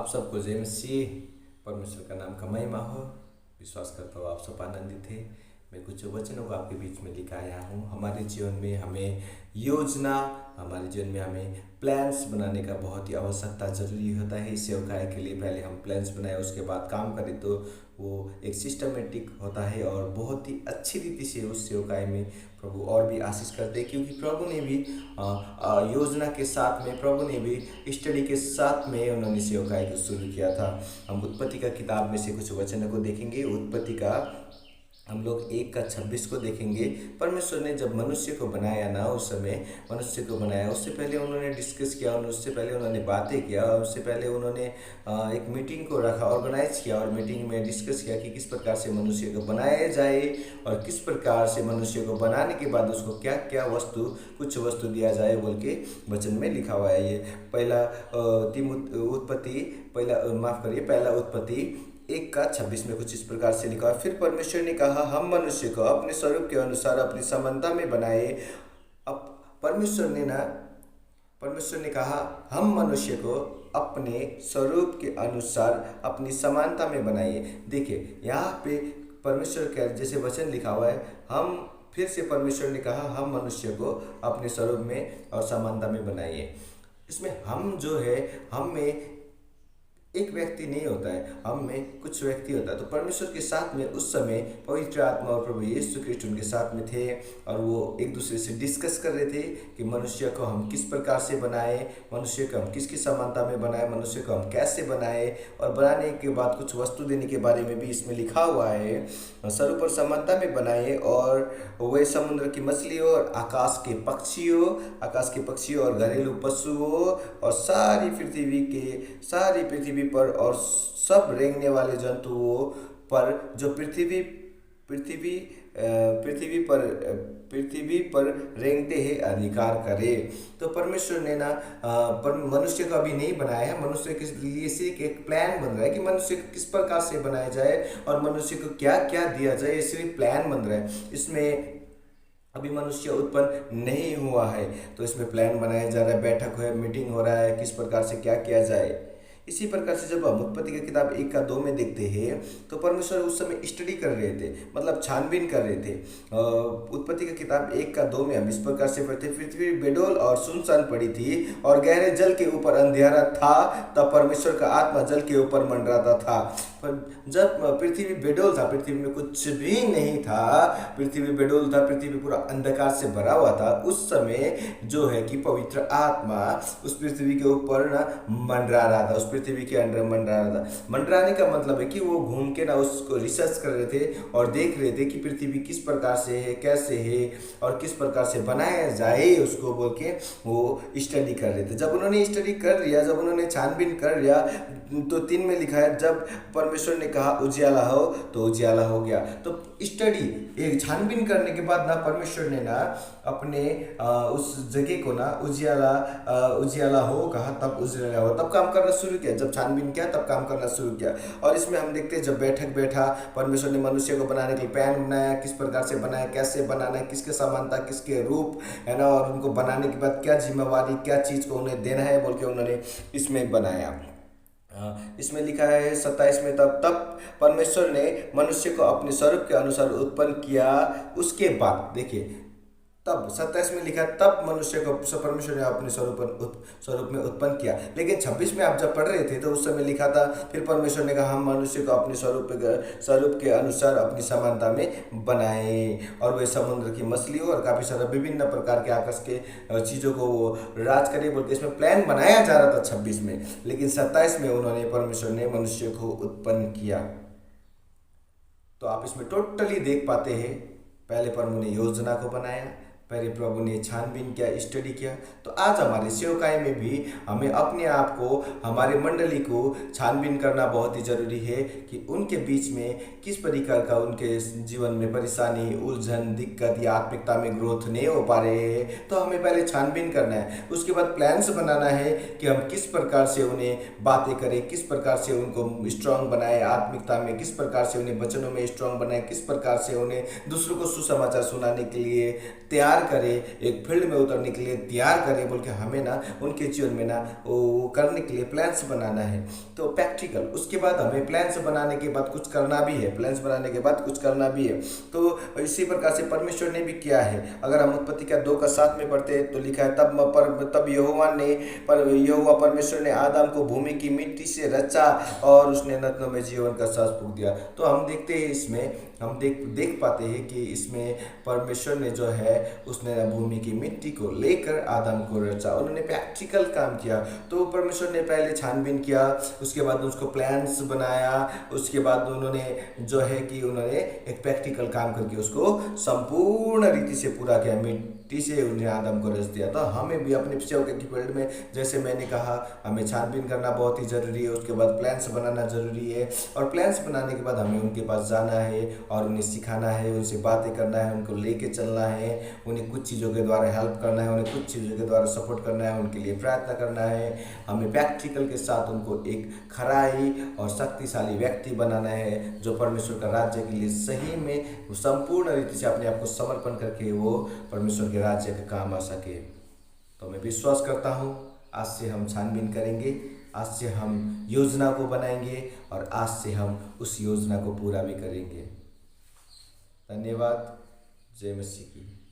आप सबको जय मसीह। परमेश्वर का नाम का महिमा हो। विश्वास करता हूँ आप सब आनंदित हैं। मैं कुछ वचनों को आपके बीच में लेकर आया हूँ। हमारे जीवन में हमें योजना, हमारे जीवन में हमें प्लान्स बनाने का बहुत ही आवश्यकता ज़रूरी होता है। सेवकाई के लिए पहले हम प्लान्स बनाए, उसके बाद काम करें तो वो एक सिस्टमेटिक होता है और बहुत ही अच्छी रीति से उस सेवकाई में प्रभु और भी आशीष करते हैं, क्योंकि प्रभु ने भी योजना के साथ में, प्रभु ने भी स्टडी के साथ में उन्होंने सेवकाई को शुरू किया था। हम उत्पत्ति का किताब में से कुछ वचनों को देखेंगे। उत्पत्ति का हम लोग 1:26 को देखेंगे। परमेश्वर ने जब मनुष्य को बनाया ना, उस समय मनुष्य को बनाया, उससे पहले उन्होंने डिस्कस किया, उससे पहले उन्होंने बातें किया, उससे पहले उन्होंने एक मीटिंग को रखा, ऑर्गेनाइज किया और मीटिंग में डिस्कस किया कि किस प्रकार से मनुष्य को बनाया जाए और किस प्रकार से मनुष्य को बनाने के बाद उसको क्या क्या कुछ वस्तु दिया जाए बोल के वचन में लिखा हुआ है। ये पहला उत्पत्ति 1:26 में कुछ इस प्रकार से लिखा है। फिर परमेश्वर ने कहा, हम मनुष्य को अपने स्वरूप के अनुसार अपनी समानता में बनाए। अब परमेश्वर ने कहा हम मनुष्य को अपने स्वरूप के अनुसार अपनी समानता में बनाइए। देखिए यहाँ पे परमेश्वर का जैसे वचन लिखा हुआ है, हम फिर से परमेश्वर ने कहा हम मनुष्य को अपने स्वरूप में और समानता में बनाइए। इसमें हम जो है, हम में एक व्यक्ति नहीं होता है, हम में कुछ व्यक्ति होता है। तो परमेश्वर के साथ में उस समय पवित्र आत्मा और प्रभु यीशु क्रिस्ट उनके साथ में थे और वो एक दूसरे से डिस्कस कर रहे थे कि मनुष्य को हम किस प्रकार से बनाए, मनुष्य को हम किसकी समानता में बनाए, मनुष्य को हम कैसे बनाए। और बनाने के बाद कुछ वस्तु देने के बारे में भी इसमें लिखा हुआ है, स्वरूप और समानता में बनाए और वे समुद्र की मछलियों और आकाश के पक्षियों और घरेलू पशुओं और सारी पृथ्वी पर और सब रेंगने वाले जंतुओं पर जो पृथ्वी पर रेंगते हैं अधिकार करे। तो परमेश्वर ने ना मनुष्य को अभी नहीं बनाया है। मनुष्य के लिए सिर्फ एक प्लान बन रहा है कि मनुष्य को किस प्रकार से बनाया जाए और मनुष्य को क्या क्या दिया जाए, सिर्फ प्लान बन रहा है। इसमें अभी मनुष्य उत्पन्न नहीं हुआ है, तो इसमें प्लान बनाया जा रहा है, बैठक है, मीटिंग हो रहा है, किस प्रकार से क्या किया जाए। इसी प्रकार से जब हम उत्पत्ति की किताब 1:2 में देखते हैं तो परमेश्वर उस समय स्टडी कर रहे थे, मतलब छानबीन कर रहे थे। उत्पत्ति की किताब 1:2 में हम इस प्रकार से पढ़ते, पृथ्वी बेडौल और सुनसान पड़ी थी और गहरे जल के ऊपर अंधेरा था, तब परमेश्वर का आत्मा जल के ऊपर मंडराता था। पर जब पृथ्वी बेडौल था, पृथ्वी में कुछ भी नहीं था, पृथ्वी बेडौल था, पृथ्वी पूरा अंधकार से भरा हुआ था, उस समय जो है कि पवित्र आत्मा उस पृथ्वी के ऊपर ना मंडरा रहा था, पृथ्वी के अंदर मंडरा रहा था। मंडराने का मतलब है कि वो घूम के ना उसको रिसर्च कर रहे थे और देख रहे थे कि पृथ्वी किस प्रकार से है, कैसे है और किस प्रकार से बनाया जाए उसको बोल के वो स्टडी कर रहे थे। जब उन्होंने स्टडी कर लिया, जब उन्होंने छानबीन कर लिया, तो 3 में लिखा है जब परमेश्वर ने कहा उजियाला हो तो उजियाला हो गया। तो स्टडी एक छानबीन करने के बाद ना परमेश्वर ने ना अपने उस जगह को ना उजियाला हो कहा, तब उजियाला हो, तब काम करना शुरू किया। जब छानबीन किया तब काम करना शुरू किया। और इसमें हम देखते हैं जब बैठा परमेश्वर ने मनुष्य को बनाने के लिए प्लान बनाया, किस प्रकार से बनाया, कैसे बनाना है, किसके समानता, किसके रूप है ना, और उनको बनाने के बाद क्या जिम्मेवारी, क्या चीज़ को उन्हें देना है बोल के उन्होंने इसमें बनाया। इसमें लिखा है 27 में, तब परमेश्वर ने मनुष्य को अपने स्वरूप के अनुसार उत्पन्न किया। उसके बाद देखिए, तब 27 में लिखा तब मनुष्य को परमेश्वर ने अपने स्वरूप में उत्पन्न किया। लेकिन 26 में आप जब पढ़ रहे थे तो उस समय लिखा था फिर परमेश्वर ने कहा हम मनुष्य को अपने स्वरूप के अनुसार अपनी समानता में बनाए और वे समुद्र की मछलियों और काफ़ी सारा विभिन्न प्रकार के आकाश के चीज़ों को वो राज करे बोल के इसमें प्लान बनाया जा रहा था 26 में। लेकिन 27 में परमेश्वर ने मनुष्य को उत्पन्न किया। तो आप इसमें टोटली देख पाते हैं, पहले प्रभु ने योजना को बनाया, पहले प्रभु ने छानबीन किया, स्टडी किया। तो आज हमारे सेवकाई में भी हमें अपने आप को, हमारे मंडली को छानबीन करना बहुत ही ज़रूरी है कि उनके बीच में किस प्रकार का उनके जीवन में परेशानी, उलझन, दिक्कत या आत्मिकता में ग्रोथ नहीं हो पा रहे हैं। तो हमें पहले छानबीन करना है, उसके बाद प्लान्स बनाना है कि हम किस प्रकार से उन्हें बातें करें, किस प्रकार से उनको स्ट्रांग बनाए आत्मिकता में, किस प्रकार से उन्हें वचनों में स्ट्रांग बनाए, किस प्रकार से उन्हें दूसरों को सुसमाचार सुनाने के लिए तैयार तैयार करे, एक फील्ड में उतरने के लिए तैयार करे, बोल के हमें ना उनके जीवन में ना वो करने के लिए प्लान्स बनाना है। तो प्रैक्टिकल, उसके बाद हमें प्लान्स बनाने के बाद कुछ करना भी है, प्लान्स बनाने के बाद कुछ करना भी है। तो इसी प्रकार से परमेश्वर ने भी किया है। अगर हम उत्पत्ति का 2 का 7 में पढ़ते हैं तो लिखा है, तब यहोवा परमेश्वर ने आदम को भूमि की मिट्टी से रचा और उसने नथनों में जीवन का सांस फूंक दिया। तो हम देखते हैं इसमें, हम देख पाते हैं कि इसमें परमेश्वर ने जो है उसने भूमि की मिट्टी को लेकर आदम को रचा, उन्होंने प्रैक्टिकल काम किया। तो परमेश्वर ने पहले छानबीन किया, उसके बाद उसको प्लान्स बनाया, उसके बाद उन्होंने जो है कि उन्होंने एक प्रैक्टिकल काम करके उसको संपूर्ण रीति से पूरा किया, मिट्टी से उन्हें आदम को रच दिया। तो हमें भी अपने सेवक की फील्ड में, जैसे मैंने कहा, हमें छानबीन करना बहुत ही ज़रूरी है, उसके बाद प्लान्स बनाना ज़रूरी है, और प्लान्स बनाने के बाद हमें उनके पास जाना है और उन्हें सिखाना है, उनसे बातें करना है, उनको लेके चलना है, उन्हें कुछ चीज़ों के द्वारा हेल्प करना है, उन्हें कुछ चीज़ों के द्वारा सपोर्ट करना है, उनके लिए प्रयत्न करना है। हमें प्रैक्टिकल के साथ उनको एक खराई और शक्तिशाली व्यक्ति बनाना है, जो परमेश्वर का राज्य के लिए सही में संपूर्ण रीति से अपने आप को समर्पण करके वो परमेश्वर के राज्य के काम आ सके। तो मैं विश्वास करता हूँ आज से हम छानबीन करेंगे, आज से हम योजना को बनाएंगे और आज से हम उस योजना को पूरा भी करेंगे। धन्यवाद। जय मसीह की।